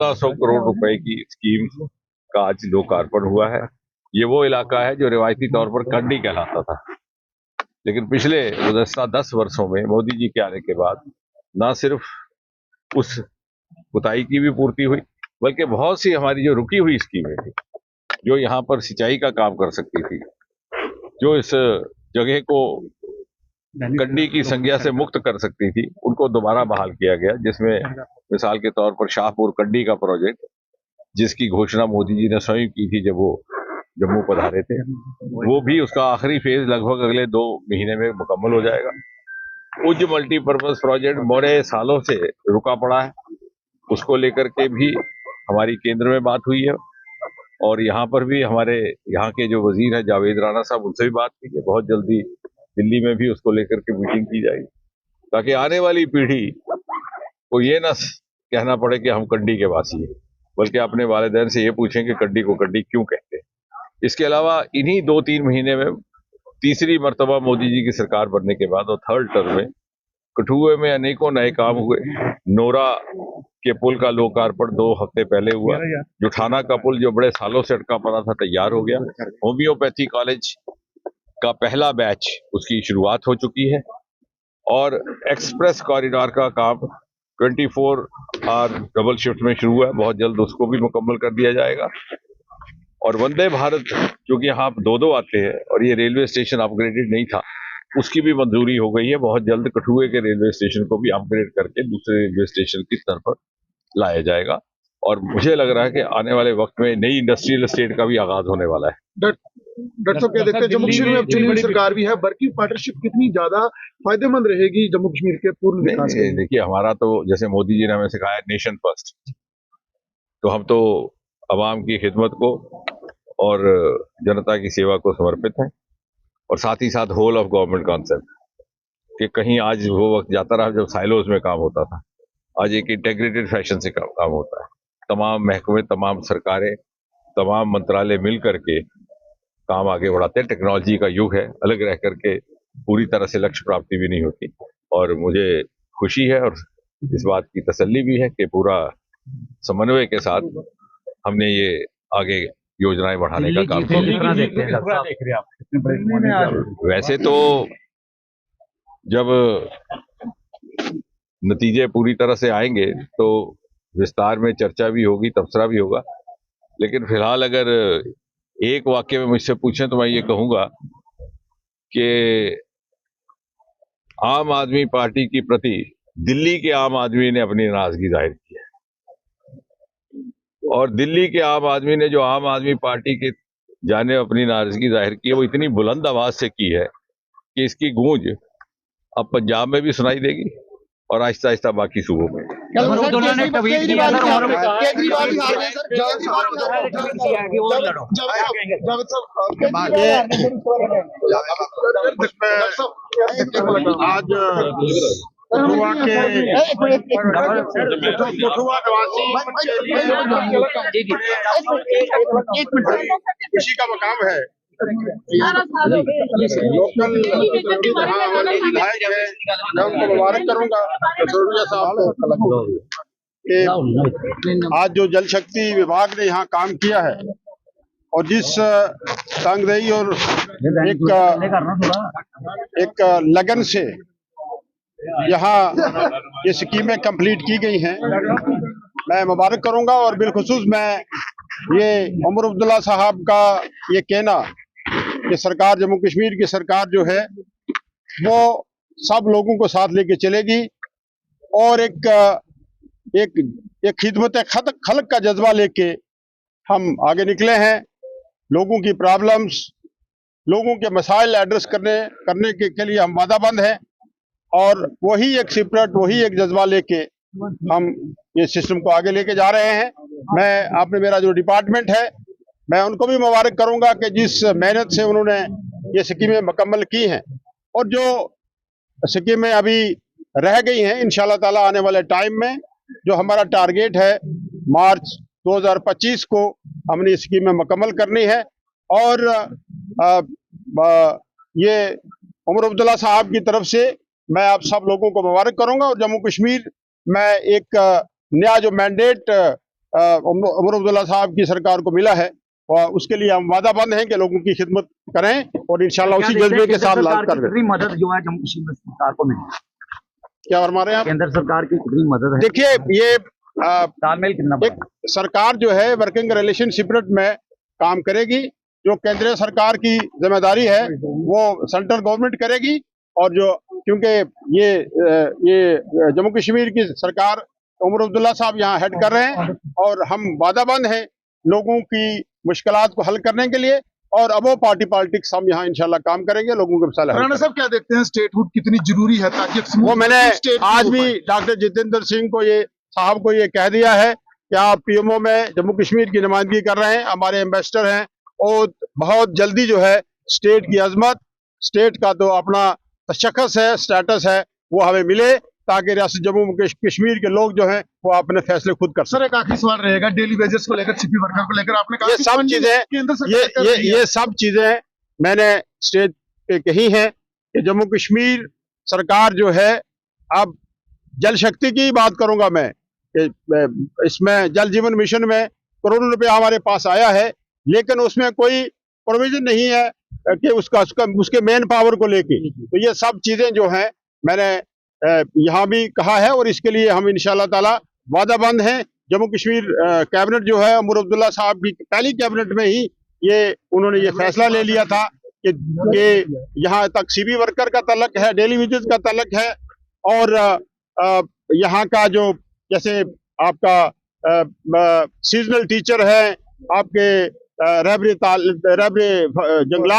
1,100 करोड़ रुपए की स्कीम का आज लोकार्पण हुआ है। ये वो इलाका है जो रिवायती तौर पर कंडी कहलाता था, लेकिन पिछले गुज़श्ता 10 वर्षों में मोदी जी के आने के बाद न सिर्फ उस कुताई की भी पूर्ति हुई, बल्कि बहुत सी हमारी जो रुकी हुई स्कीमें थी, जो यहाँ पर सिंचाई का काम कर सकती थी, जो इस जगह को कंडी की संज्ञा से मुक्त कर सकती थी, उनको दोबारा बहाल किया गया। जिसमें मिसाल के तौर पर शाहपुर कंडी का प्रोजेक्ट, जिसकी घोषणा मोदी जी ने स्वयं की थी जब वो जम्मू पधारे थे, वो भी उसका आखिरी फेज लगभग अगले 2 महीने में मुकम्मल हो जाएगा। उज मल्टीपर्पज प्रोजेक्ट बड़े सालों से रुका पड़ा है, उसको लेकर के भी हमारी केंद्र में बात हुई है, और यहाँ पर भी हमारे यहाँ के जो वजीर है जावेद राणा साहब, उनसे भी बात की है। बहुत जल्दी दिल्ली में भी उसको लेकर के मीटिंग की जाएगी, ताकि आने वाली पीढ़ी को ये ना कहना पड़े कि हम कंडी के वासी हैं, बल्कि अपने वालिदैन से ये पूछें कि कंडी को कंडी क्यों कहते हैं। इसके अलावा इन्हीं 2-3 महीने में तीसरी मर्तबा मोदी जी की सरकार बनने के बाद और थर्ड टर्म में कठुए में अनेकों नए काम हुए। नोरा के पुल का लोकार्पण 2 हफ्ते पहले हुआ। जुठाना का पुल जो बड़े सालों से अटका पड़ा था, तैयार हो गया। होम्योपैथी कॉलेज का पहला बैच, उसकी शुरुआत हो चुकी है, और एक्सप्रेस कॉरिडोर का काम 24 आवर डबल शिफ्ट में शुरू हुआ है। बहुत जल्द उसको भी मुकम्मल कर दिया जाएगा। और वंदे भारत, क्योंकि यहाँ 2-2 आते हैं और ये रेलवे स्टेशन अपग्रेडेड नहीं था, उसकी भी मंजूरी हो गई है। बहुत जल्द कठुए के रेलवे स्टेशन को भी अपग्रेड करके दूसरे रेलवे स्टेशन की स्तर पर लाया जाएगा, और मुझे लग रहा है कि आने वाले वक्त में नई इंडस्ट्रियल एस्टेट का भी आगाज होने वाला है। डॉक्टर साहब, क्या देखते हैं, जम्मू कश्मीर में अब चुनी हुई सरकार भी है, वर्किंग पार्टनरशिप कितनी ज्यादा फायदेमंद रहेगी जम्मू कश्मीर के पूर्ण विकास के लिए? देखिए, हमारा तो जैसे मोदी जी ने हमें सिखाया नेशन फर्स्ट, तो हम तो अवाम की खिदमत को और जनता की सेवा को समर्पित हैं, और साथ ही साथ होल ऑफ गवर्नमेंट कॉन्सेप्ट कि कहीं आज वो वक्त जाता रहा जब साइलोज में काम होता था, आज एक इंटेग्रेटेड फैशन से काम होता है। तमाम महकमे, तमाम सरकारें, तमाम मंत्रालय मिल करके काम आगे बढ़ाते हैं। टेक्नोलॉजी का युग है, अलग रह करके पूरी तरह से लक्ष्य प्राप्ति भी नहीं होती, और मुझे खुशी है और इस बात की तसल्ली भी है कि पूरा समन्वय के साथ हमने ये आगे योजनाएं बढ़ाने का काम किया। वैसे तो जब नतीजे पूरी तरह से आएंगे तो विस्तार में चर्चा भी होगी, तबसरा भी होगा, लेकिन फिलहाल अगर एक वाक्य में मुझसे पूछें तो मैं ये कहूंगा कि आम आदमी पार्टी की प्रति दिल्ली के आम आदमी ने अपनी नाराजगी जाहिर की है, और दिल्ली के आम आदमी ने जो आम आदमी पार्टी के जाने अपनी नाराजगी जाहिर की है, वो इतनी बुलंद आवाज से की है कि इसकी गूंज अब पंजाब में भी सुनाई देगी और आहिस्ता आहिस्ता बाकी सूबों में। आज कठुआ के कठुआ निवासी खुशी का मकाम है। लोकल हमारे विधायक है, मैं उनको मुबारक करूंगा कि आज जो जल शक्ति विभाग ने यहाँ काम किया है, और जिस तंगदही और एक लगन से यहाँ ये स्कीमें कंप्लीट की गई हैं, मैं मुबारक करूंगा। और बिलखुसूस मैं ये उमर अब्दुल्ला साहब का ये कहना कि सरकार, जम्मू कश्मीर की सरकार जो है वो सब लोगों को साथ लेके चलेगी, और एक खिदमत खल्क का जज्बा लेके हम आगे निकले हैं। लोगों की प्रॉब्लम्स, लोगों के मसाइल एड्रेस करने के लिए हम वादाबंद हैं, और वही एक स्पिरिट, वही एक जज्बा लेके हम ये सिस्टम को आगे लेके जा रहे हैं। मैं आपने मेरा जो डिपार्टमेंट है, मैं उनको भी मुबारक करूंगा कि जिस मेहनत से उन्होंने ये स्कीमें मुकम्मल की हैं, और जो स्कीमें अभी रह गई हैं, इंशाल्लाह ताला आने वाले टाइम में जो हमारा टारगेट है मार्च 2025 को हमने ये स्कीमें मुकम्मल करनी है। और ये उमर अब्दुल्ला साहब की तरफ से मैं आप सब लोगों को मुबारक करूंगा, और जम्मू कश्मीर में एक नया जो मैंडेट उमर अब्दुल्ला साहब की सरकार को मिला है, और उसके लिए हम वादाबंद हैं कि लोगों की खिदमत करें और इंशाल्लाह उसी जज्बे के साथ लाभ कर कितनी मदद जो है जम्मू कश्मीर में सरकार को मिली? क्या फरमा रहे हैं आप? केंद्र सरकार की कितनी मदद है? देखिए, ये तालमेल कितना एक सरकार जो है वर्किंग रिलेशन स्पिरिट में काम करेगी। जो केंद्रीय सरकार की जिम्मेदारी है वो सेंट्रल गवर्नमेंट करेगी, और जो क्योंकि ये जम्मू कश्मीर की सरकार उमर अब्दुल्ला साहब यहाँ हेड कर रहे हैं, और हम वादाबंद हैं लोगों की मुश्किलात को हल करने के लिए, और अबो पार्टी पॉलिटिक्स हम यहाँ इंशाल्लाह काम करेंगे, लोगों के मसाले हल राणा साहब क्या देखते हैं स्टेटहुड कितनी जरूरी है ताकि एक वो मैंने स्टेट आज भी डॉक्टर जितेंद्र सिंह को साहब को ये कह दिया है कि आप पीएमओ में जम्मू कश्मीर की नुमाइंदगी कर रहे हैं, हमारे एम्बेसडर हैं, और बहुत जल्दी जो है स्टेट की अजमत, स्टेट का तो अपना तशख्खुस है, स्टेटस है, वो हमें मिले, ताकि रियासत जम्मू कश्मीर के लोग जो हैं वो अपने फैसले खुद कर सकें। सर एक आखिरी सवाल रहेगा, डेली वेजेस को लेकर, सीपी वर्कर को लेकर आपने कहा ये कि सब चीजें केंद्र सरकार कर रही है। ये सब चीजें मैंने स्टेज पे कही हैं कि जम्मू कश्मीर सरकार जो है, अब जल शक्ति की बात करूंगा मैं, इसमें जल जीवन मिशन में करोड़ों रुपया हमारे पास आया है, लेकिन उसमें कोई प्रोविजन नहीं है कि उसके मेन पावर को लेके। तो ये सब चीजें जो हैं मैंने यहाँ भी कहा है, और इसके लिए हम इंशाल्लाह ताला वादाबंद हैं। जम्मू कश्मीर कैबिनेट जो है उमर अब्दुल्ला साहब की पहली कैबिनेट में ही उन्होंने ये फैसला ले लिया था कि यहाँ तक सीबी वर्कर का तलक है, डेली वेजेस का तलक है, और यहाँ का जो जैसे आपका सीजनल टीचर है, आपके रहबरे जंगलात